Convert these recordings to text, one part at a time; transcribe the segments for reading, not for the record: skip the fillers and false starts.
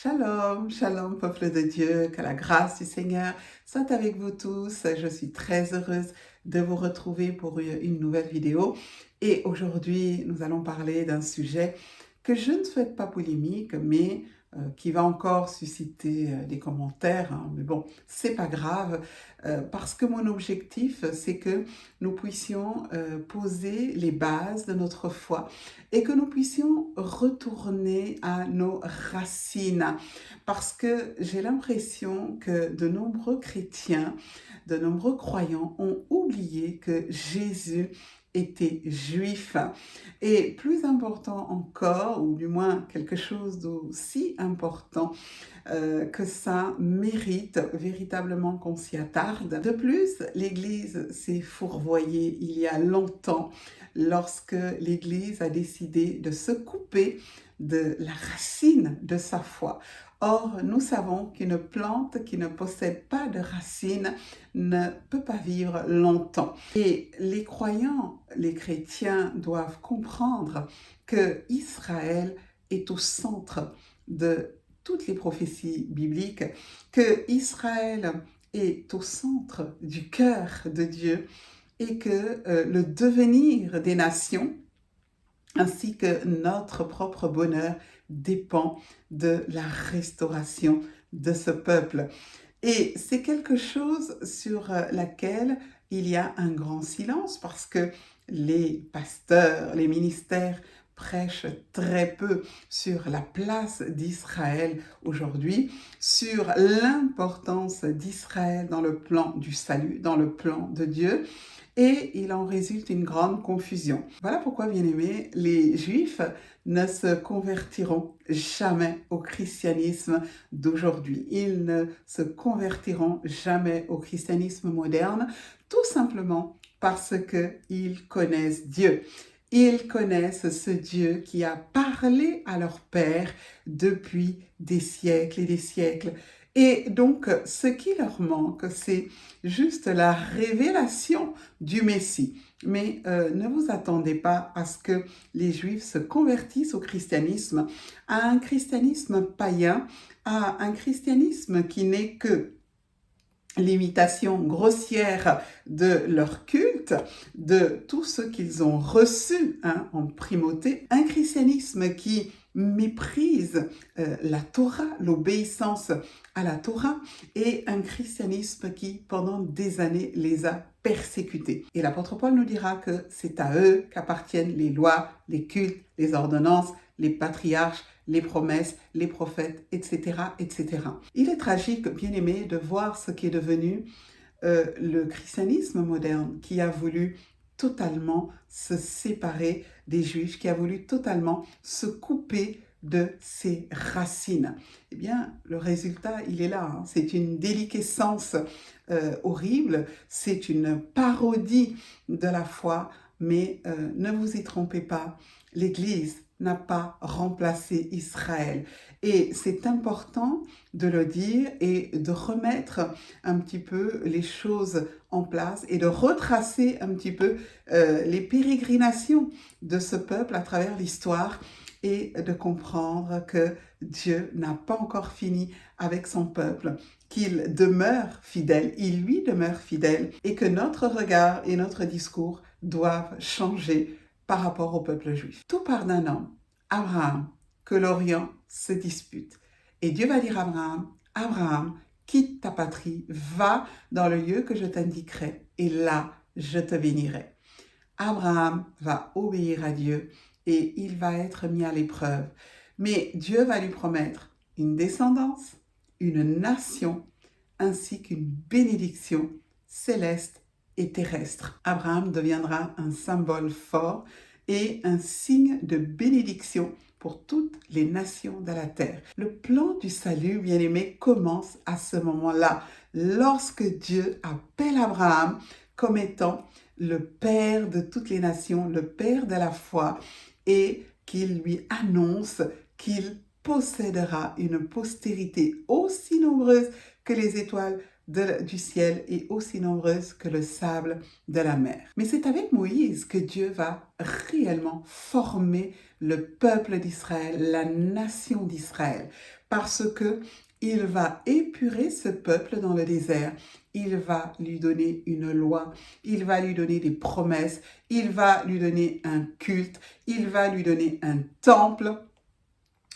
Shalom, shalom, peuple de Dieu, que la grâce du Seigneur soit avec vous tous. Je suis très heureuse de vous retrouver pour une nouvelle vidéo. Et aujourd'hui, nous allons parler d'un sujet que je ne souhaite pas polémique, mais qui va encore susciter des commentaires, hein. Mais bon, c'est pas grave, parce que mon objectif, c'est que nous puissions poser les bases de notre foi et que nous puissions retourner à nos racines. Parce que j'ai l'impression que de nombreux chrétiens, de nombreux croyants ont oublié que Jésus était juif. Et plus important encore, ou du moins quelque chose d'aussi important, que ça mérite véritablement qu'on s'y attarde. De plus, l'Église s'est fourvoyée il y a longtemps lorsque l'Église a décidé de se couper de la racine de sa foi. Or, nous savons qu'une plante qui ne possède pas de racines ne peut pas vivre longtemps. Et les croyants, les chrétiens doivent comprendre que Israël est au centre de toutes les prophéties bibliques, que Israël est au centre du cœur de Dieu et que le devenir des nations ainsi que notre propre bonheur dépend de la restauration de ce peuple. Et c'est quelque chose sur laquelle il y a un grand silence parce que les pasteurs, les ministères prêchent très peu sur la place d'Israël aujourd'hui, sur l'importance d'Israël dans le plan du salut, dans le plan de Dieu. Et il en résulte une grande confusion. Voilà pourquoi, bien-aimés, les Juifs ne se convertiront jamais au christianisme d'aujourd'hui. Ils ne se convertiront jamais au christianisme moderne, tout simplement parce qu'ils connaissent Dieu. Ils connaissent ce Dieu qui a parlé à leur Père depuis des siècles et des siècles. Et donc, ce qui leur manque, c'est juste la révélation du Messie. Mais ne vous attendez pas à ce que les Juifs se convertissent au christianisme, à un christianisme païen, à un christianisme qui n'est que l'imitation grossière de leur culte, de tout ce qu'ils ont reçu en primauté, un christianisme qui méprise la Torah, l'obéissance à la Torah, et un christianisme qui, pendant des années, les a persécutés. Et l'apôtre Paul nous dira que c'est à eux qu'appartiennent les lois, les cultes, les ordonnances, les patriarches, les promesses, les prophètes, etc., etc. Il est tragique, bien aimé, de voir ce qui est devenu le christianisme moderne qui a voulu totalement se séparer des Juifs, qui a voulu totalement se couper de ses racines. Eh bien, le résultat, il est là. Hein. C'est une déliquescence horrible, c'est une parodie de la foi, mais ne vous y trompez pas, l'Église n'a pas remplacé Israël. Et c'est important de le dire et de remettre un petit peu les choses en place et de retracer un petit peu les pérégrinations de ce peuple à travers l'histoire et de comprendre que Dieu n'a pas encore fini avec son peuple, qu'il demeure fidèle, il lui demeure fidèle et que notre regard et notre discours doivent changer par rapport au peuple juif. Tout part d'un homme, Abraham, que l'Orient se dispute. Et Dieu va dire à Abraham, Abraham, quitte ta patrie, va dans le lieu que je t'indiquerai, et là, je te bénirai. Abraham va obéir à Dieu et il va être mis à l'épreuve. Mais Dieu va lui promettre une descendance, une nation, ainsi qu'une bénédiction céleste et terrestre. Abraham deviendra un symbole fort et un signe de bénédiction pour toutes les nations de la terre. Le plan du salut, bien-aimé, commence à ce moment-là, lorsque Dieu appelle Abraham comme étant le Père de toutes les nations, le Père de la foi, et qu'il lui annonce qu'il possédera une postérité aussi nombreuse que les étoiles du ciel et aussi nombreuses que le sable de la mer. Mais c'est avec Moïse que Dieu va réellement former le peuple d'Israël, la nation d'Israël. parce que il va épurer ce peuple dans le désert. Il va lui donner une loi, il va lui donner des promesses, il va lui donner un culte, il va lui donner un temple.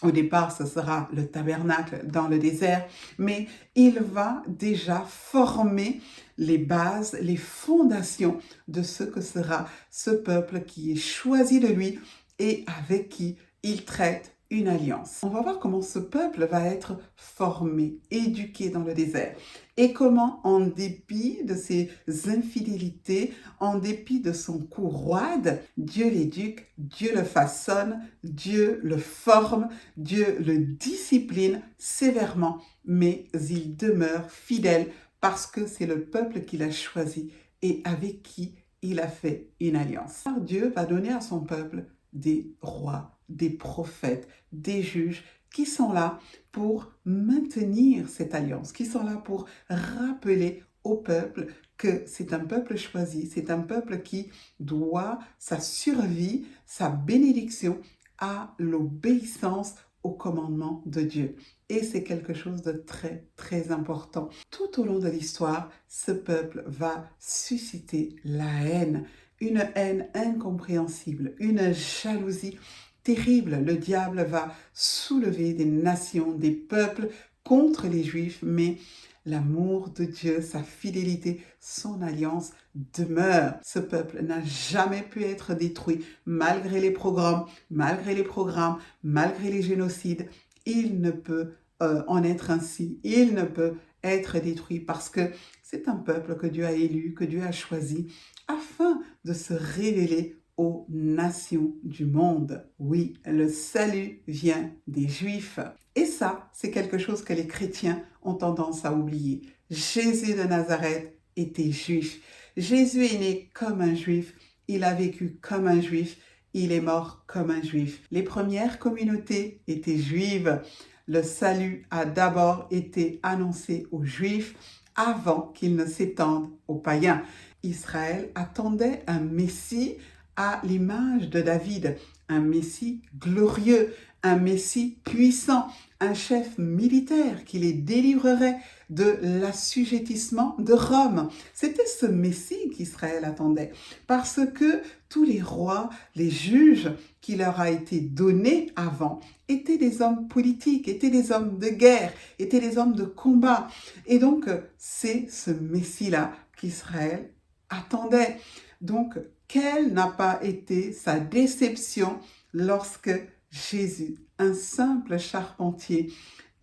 Au départ, ce sera le tabernacle dans le désert, mais il va déjà former les bases, les fondations de ce que sera ce peuple qui est choisi de lui et avec qui il traite une alliance. On va voir comment ce peuple va être formé, éduqué dans le désert et comment, en dépit de ses infidélités, en dépit de son cou roide, Dieu l'éduque, Dieu le façonne, Dieu le forme, Dieu le discipline sévèrement, mais il demeure fidèle parce que c'est le peuple qu'il a choisi et avec qui il a fait une alliance. Alors Dieu va donner à son peuple des rois, des prophètes, des juges qui sont là pour maintenir cette alliance, qui sont là pour rappeler au peuple que c'est un peuple choisi, c'est un peuple qui doit sa survie, sa bénédiction à l'obéissance au commandement de Dieu. Et c'est quelque chose de très, très important. Tout au long de l'histoire, ce peuple va susciter la haine, une haine incompréhensible, une jalousie terrible. Le diable va soulever des nations, des peuples contre les Juifs, mais l'amour de Dieu, sa fidélité, son alliance demeure. Ce peuple n'a jamais pu être détruit malgré les programmes, malgré les génocides. Il ne peut en être ainsi. Il ne peut être détruit parce que c'est un peuple que Dieu a élu, que Dieu a choisi afin de se révéler aux nations du monde. Oui, le salut vient des Juifs. Et ça, c'est quelque chose que les chrétiens ont tendance à oublier. Jésus de Nazareth était juif. Jésus est né comme un juif. Il a vécu comme un juif. Il est mort comme un juif. Les premières communautés étaient juives. Le salut a d'abord été annoncé aux Juifs avant qu'il ne s'étende aux païens. Israël attendait un Messie à l'image de David, un Messie glorieux, un Messie puissant, un chef militaire qui les délivrerait de l'assujettissement de Rome. C'était ce Messie qu'Israël attendait, parce que tous les rois, les juges qui leur a été donné avant étaient des hommes politiques, étaient des hommes de guerre, étaient des hommes de combat. Et donc, c'est ce Messie-là qu'Israël attendait. Donc, quelle n'a pas été sa déception lorsque Jésus, un simple charpentier,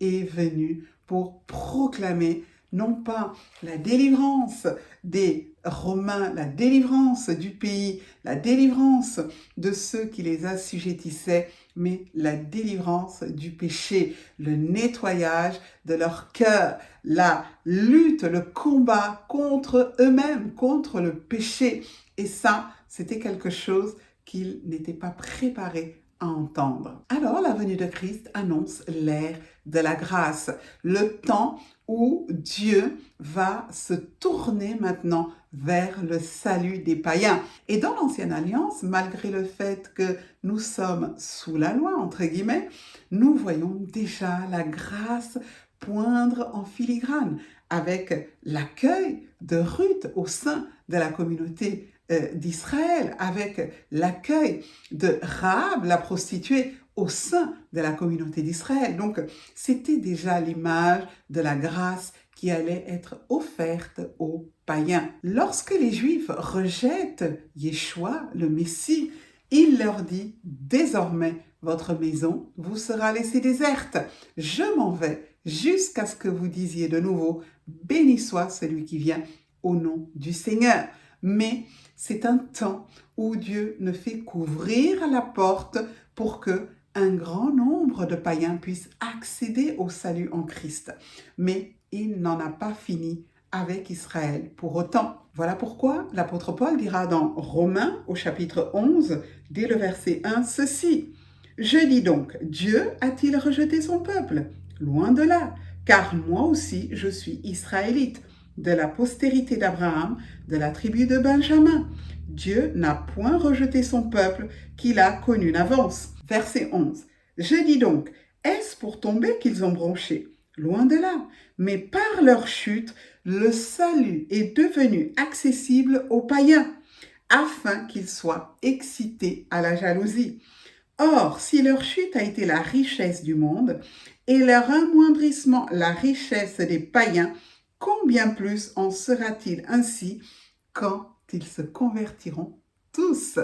est venu pour proclamer non pas la délivrance des Romains, la délivrance du pays, la délivrance de ceux qui les assujettissaient, mais la délivrance du péché, le nettoyage de leur cœur, la lutte, le combat contre eux-mêmes, contre le péché. Et ça, c'était quelque chose qu'ils n'étaient pas préparés à entendre. Alors, la venue de Christ annonce l'ère de la grâce, le temps où Dieu va se tourner maintenant vers le salut des païens. Et dans l'Ancienne Alliance, malgré le fait que nous sommes sous la loi, entre guillemets, nous voyons déjà la grâce poindre en filigrane avec l'accueil de Ruth au sein de la communauté d'Israël, avec l'accueil de Rahab, la prostituée, au sein de la communauté d'Israël. Donc, c'était déjà l'image de la grâce qui allait être offerte aux païens. Lorsque les Juifs rejettent Yeshua, le Messie, il leur dit « Désormais, votre maison vous sera laissée déserte. Je m'en vais jusqu'à ce que vous disiez de nouveau « Béni soit celui qui vient au nom du Seigneur ». Mais c'est un temps où Dieu ne fait qu'ouvrir la porte pour que un grand nombre de païens puissent accéder au salut en Christ. Mais il n'en a pas fini avec Israël pour autant. Voilà pourquoi l'apôtre Paul dira dans Romains au chapitre 11, dès le verset 1, ceci. « Je dis donc, Dieu a-t-il rejeté son peuple? Loin de là, car moi aussi je suis israélite, de la postérité d'Abraham, de la tribu de Benjamin. Dieu n'a point rejeté son peuple qu'il a connu d'avance. » Verset 11. « Je dis donc, Est-ce pour tomber qu'ils ont bronché? Loin de là. Mais par leur chute, le salut est devenu accessible aux païens, afin qu'ils soient excités à la jalousie. Or, si leur chute a été la richesse du monde et leur amoindrissement la richesse des païens, combien plus en sera-t-il ainsi quand ils se convertiront tous?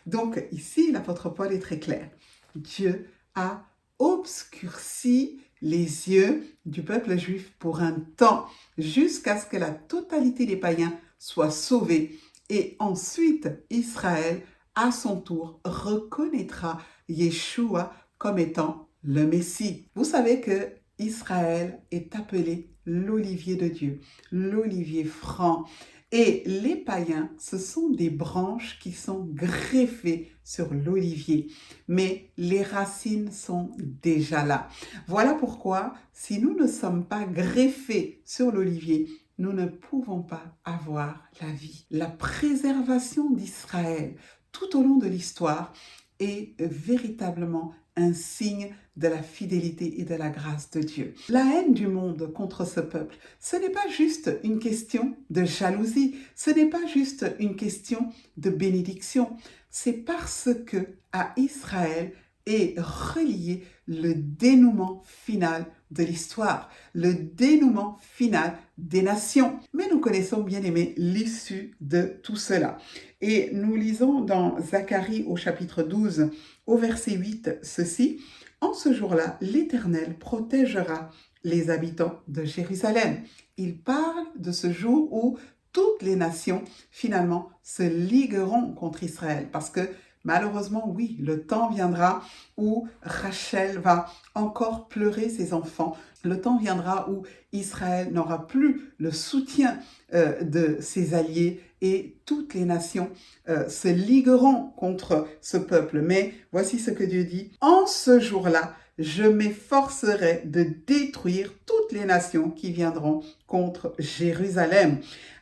Donc ici, l'apôtre Paul est très clair. Dieu a obscurci les yeux du peuple juif pour un temps, jusqu'à ce que la totalité des païens soit sauvée. Et ensuite, Israël, à son tour, reconnaîtra Yeshua comme étant le Messie. Vous savez que Israël est appelé l'olivier de Dieu, l'olivier franc. Et les païens, ce sont des branches qui sont greffées sur l'olivier, mais les racines sont déjà là. Voilà pourquoi, si nous ne sommes pas greffés sur l'olivier, nous ne pouvons pas avoir la vie. La préservation d'Israël tout au long de l'histoire est véritablement un signe de la fidélité et de la grâce de Dieu. La haine du monde contre ce peuple, ce n'est pas juste une question de jalousie, ce n'est pas juste une question de bénédiction, c'est parce que à Israël est relié le dénouement final de l'histoire, le dénouement final des nations. Mais nous connaissons bien aimé l'issue de tout cela. Et nous lisons dans Zacharie au chapitre 12, au verset 8, ceci: « En ce jour-là, l'Éternel protégera les habitants de Jérusalem. » Il parle de ce jour où toutes les nations, finalement, se ligueront contre Israël. Parce que, malheureusement, oui, le temps viendra où Rachel va encore pleurer ses enfants. Le temps viendra où Israël n'aura plus le soutien de ses alliés et toutes les nations se ligueront contre ce peuple. Mais voici ce que Dieu dit: « En ce jour-là, je m'efforcerai de détruire toutes les nations qui viendront contre Jérusalem.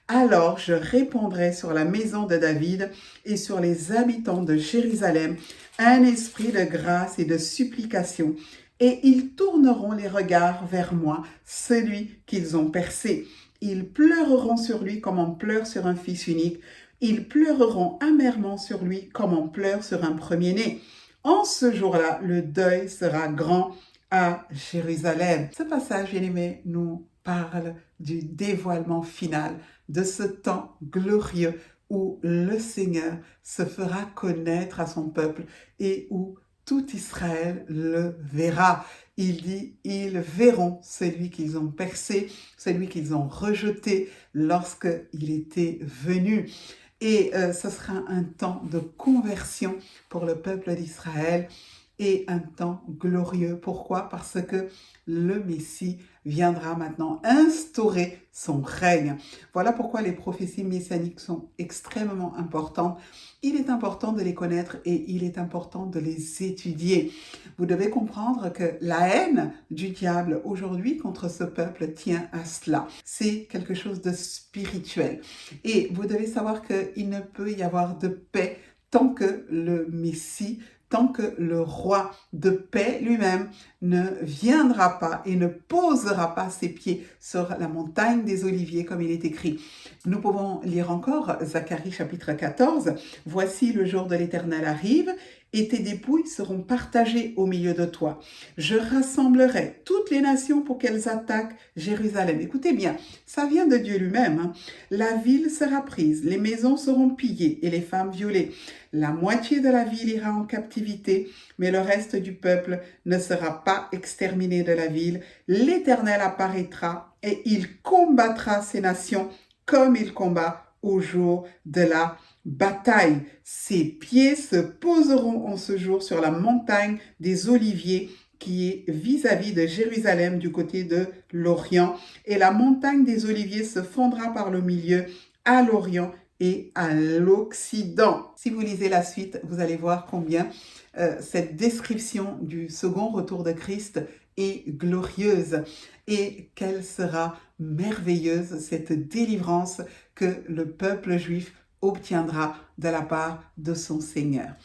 Alors je répandrai sur la maison de David et sur les habitants de Jérusalem un esprit de grâce et de supplication, et ils tourneront les regards vers moi, celui qu'ils ont percé. Ils pleureront sur lui comme on pleure sur un fils unique. Ils pleureront amèrement sur lui comme on pleure sur un premier-né. En ce jour-là, le deuil sera grand à Jérusalem. » Ce passage, bien-aimé, nous parle du dévoilement final, de ce temps glorieux où le Seigneur se fera connaître à son peuple et où tout Israël le verra. Il dit, ils verront celui qu'ils ont percé, celui qu'ils ont rejeté lorsqu'il était venu. Et ce sera un temps de conversion pour le peuple d'Israël et un temps glorieux. Pourquoi? Parce que le Messie viendra maintenant instaurer son règne. Voilà pourquoi les prophéties messianiques sont extrêmement importantes. Il est important de les connaître et il est important de les étudier. Vous devez comprendre que la haine du diable aujourd'hui contre ce peuple tient à cela. C'est quelque chose de spirituel. Et vous devez savoir qu'il ne peut y avoir de paix tant que le Messie, tant que le roi de paix lui-même ne viendra pas et ne posera pas ses pieds sur la montagne des Oliviers, comme il est écrit. Nous pouvons lire encore Zacharie chapitre 14. « Voici le jour de l'Éternel arrive, et tes dépouilles seront partagées au milieu de toi. Je rassemblerai toutes les nations pour qu'elles attaquent Jérusalem. » Écoutez bien, ça vient de Dieu lui-même. Hein. La ville sera prise, les maisons seront pillées et les femmes violées. La moitié de la ville ira en captivité, mais le reste du peuple ne sera pas exterminé de la ville. L'Éternel apparaîtra et il combattra ces nations comme il combat au jour de la bataille. Ses pieds se poseront en ce jour sur la montagne des Oliviers qui est vis-à-vis de Jérusalem du côté de l'Orient. Et la montagne des Oliviers se fondra par le milieu à l'Orient et à l'Occident. Si vous lisez la suite, vous allez voir combien cette description du second retour de Christ est glorieuse et quelle sera merveilleuse cette délivrance que le peuple juif obtiendra de la part de son Seigneur.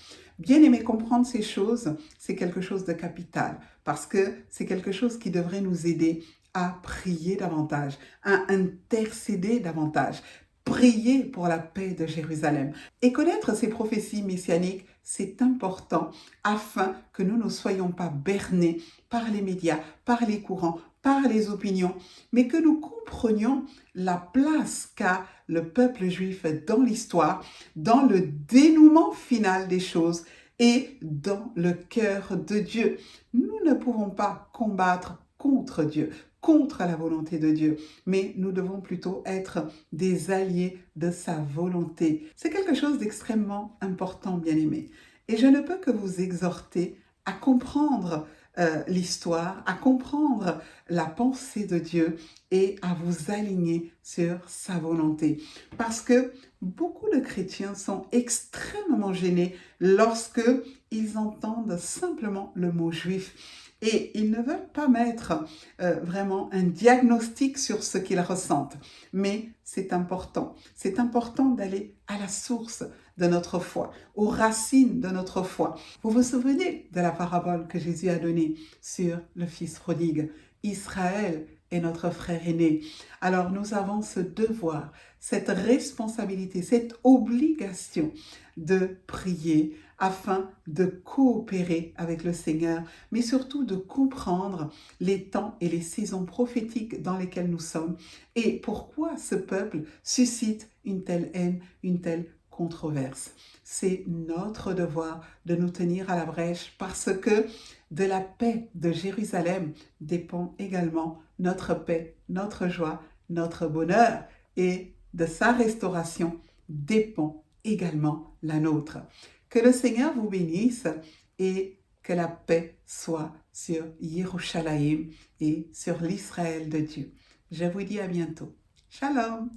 Bien aimer comprendre ces choses, c'est quelque chose de capital parce que c'est quelque chose qui devrait nous aider à prier davantage, à intercéder davantage, prier pour la paix de Jérusalem. Et connaître ces prophéties messianiques, c'est important afin que nous ne soyons pas bernés par les médias, par les courants, par les opinions, mais que nous comprenions la place qu'a le peuple juif dans l'histoire, dans le dénouement final des choses et dans le cœur de Dieu. Nous ne pouvons pas combattre contre Dieu, contre la volonté de Dieu, mais nous devons plutôt être des alliés de sa volonté. C'est quelque chose d'extrêmement important, bien-aimés. Et je ne peux que vous exhorter à comprendre l'histoire, à comprendre la pensée de Dieu et à vous aligner sur sa volonté. Parce que beaucoup de chrétiens sont extrêmement gênés lorsque ils entendent simplement le mot juif. Et ils ne veulent pas mettre vraiment un diagnostic sur ce qu'ils ressentent. Mais c'est important. C'est important d'aller à la source de notre foi, aux racines de notre foi. Vous vous souvenez de la parabole que Jésus a donnée sur le fils prodigue? Israël est notre frère aîné. Alors nous avons ce devoir, cette responsabilité, cette obligation de prier afin de coopérer avec le Seigneur, mais surtout de comprendre les temps et les saisons prophétiques dans lesquelles nous sommes et pourquoi ce peuple suscite une telle haine, une telle controverse. C'est notre devoir de nous tenir à la brèche parce que de la paix de Jérusalem dépend également notre paix, notre joie, notre bonheur et de sa restauration dépend également la nôtre. Que le Seigneur vous bénisse et que la paix soit sur Yerushalayim et sur l'Israël de Dieu. Je vous dis à bientôt. Shalom!